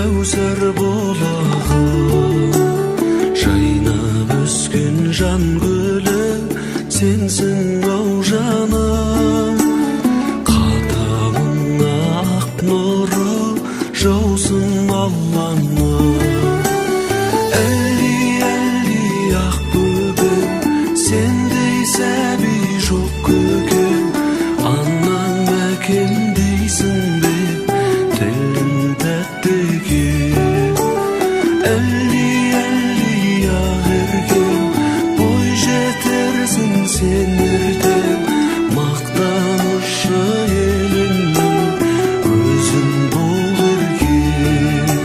Кәусар болағым, жайнап өскен жан гүлі сенсің ау жаным. Қадамыңа ақ нұры жаусын Алланың. Әлди ақ бөбем, сендей сәби жоқ көкем. Анам мәкем дейсің бе, тілің тәтті екен. Әлди ақ еркем, бой жетерсің сен ертең. Мақтанышы елімнің өзің бол еркем.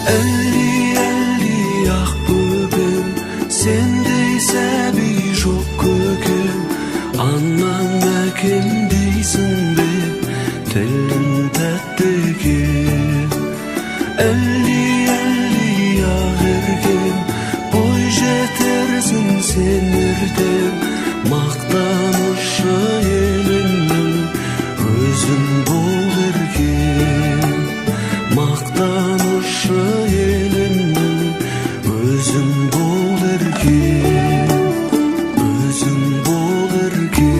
Әлди ақ бөбем, сендей сәби жоқ көкем. Анам мәкем дейсің бе, тілің тәтті екен. Әлди ақ еркем, бой жетерсің сен ертең. Мақтанышы елімнің өзің бол еркем. Мақтанышы елімнің өзің бол еркем. Өзің бол еркем.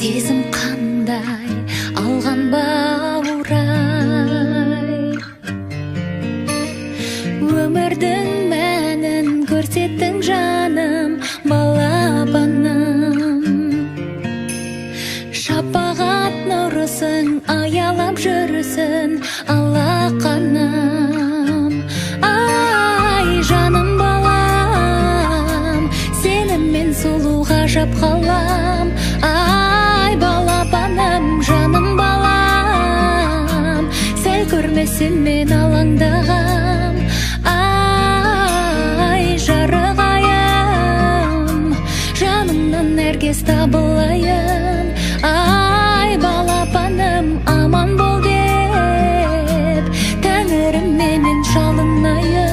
сезім қандай алған баурай. Өмірдің мәнін көрсеттің жаным, балапаным. Шапағат нұрысың, аялап жүрісің, алақаным. Ай, жаным балам, сеніммен сұлу ғажап қалам. Ай, балапаным, жаным балам, сәл көрмесем мен алаңдағам. Ай, жарық айым, жанымнан нәркес табылайын. Ай, балапаным, аман бол деп тәңірім менен жалынайын.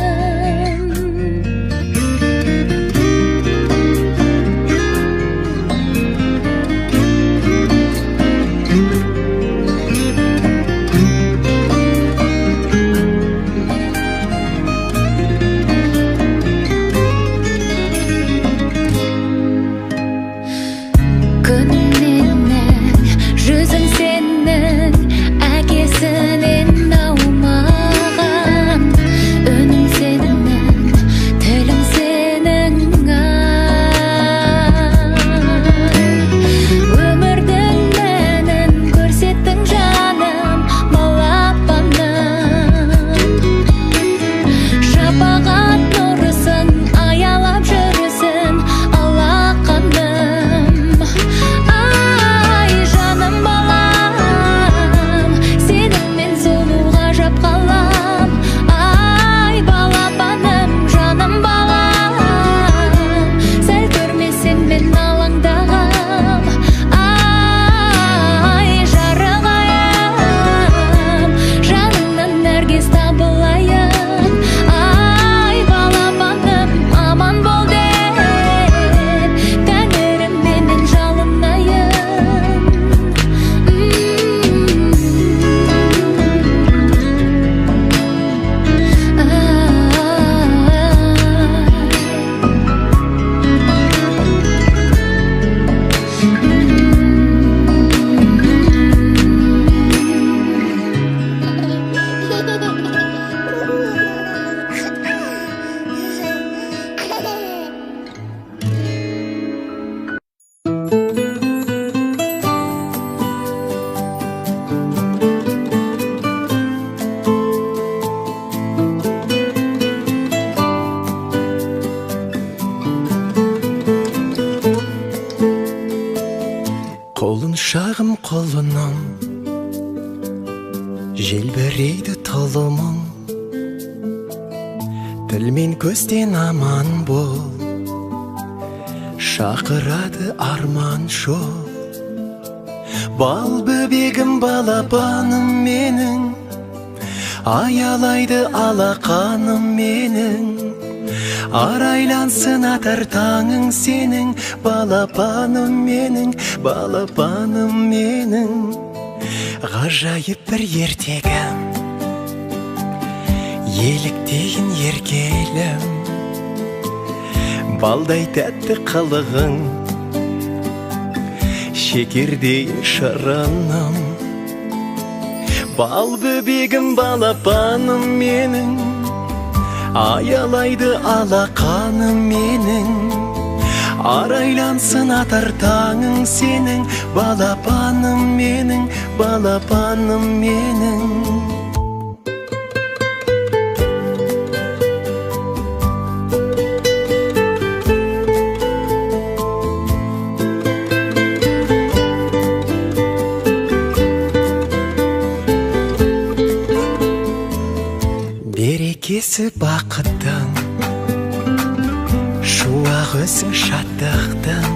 Жүзің сенің әкесінен аумаған, үнің сенің, тілің сенің. Өмірдің мәнін көрсеттің жаным, балапаным. Шапағат нұрысың, аялап жүрісің, алақаным. Қолын шағым қолынан желбірейді тұлымың, тіл мен көзден аман бол, шақырады арман жол. Бал бөбегім, балапаным менің, аялайды алақаным менің. Арайлансын атар таңың сенің, балапаным менің, балапаным менің. Ғажайып бір ертегім, еліктейін еркелім, балдай тәтті қылығың, шекердей шырыным. Бал бөбегім, балапаным менің, аялайды алақаным менің. Арайлансын атар таңың сенің, балапаным менің, балапаным менің. Берекесі бақыттың, шуақ өзі шаттықтың,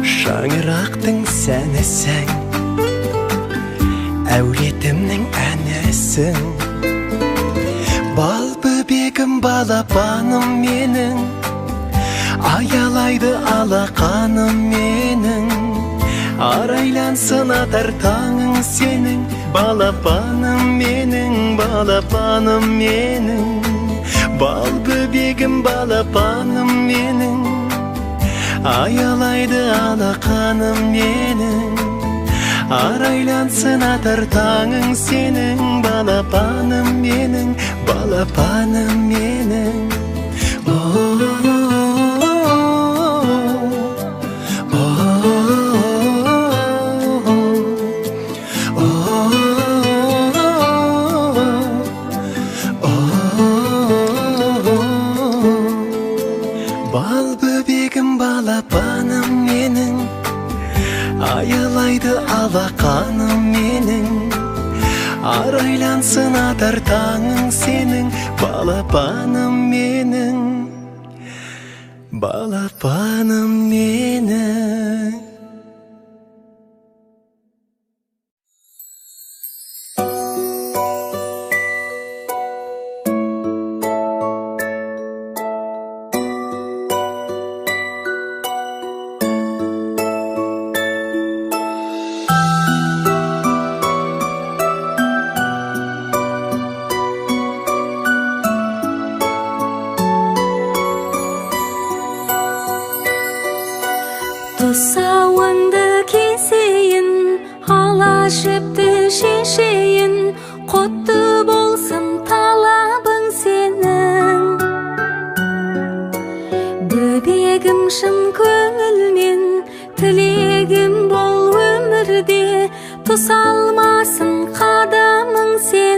шаңырақтың сәнісің, әулетімнің әнісің. Бал бөбегім, балапаным менің, аялайды алақаным менің. Арайлансын атар таңың сенің, балапаным менің, балапаным менің. Бал бөбегім, балапаным менің, аялайды алақаным менің. Арайлансын атар таңың сенің, балапаным менің, балапаным менің. Бал бөбегім балапаным менің, аялайды алақаным менің. Арайлансын атар таңың сенің, балапаным менің, балапаным менің. Тұсауыңды кесейін, ала жіпті шешейін, құтты болсын талабың сенің. Бөбегім шын көңілмен, тілегім бол өмірде, тұсалмасын қадамың сенің.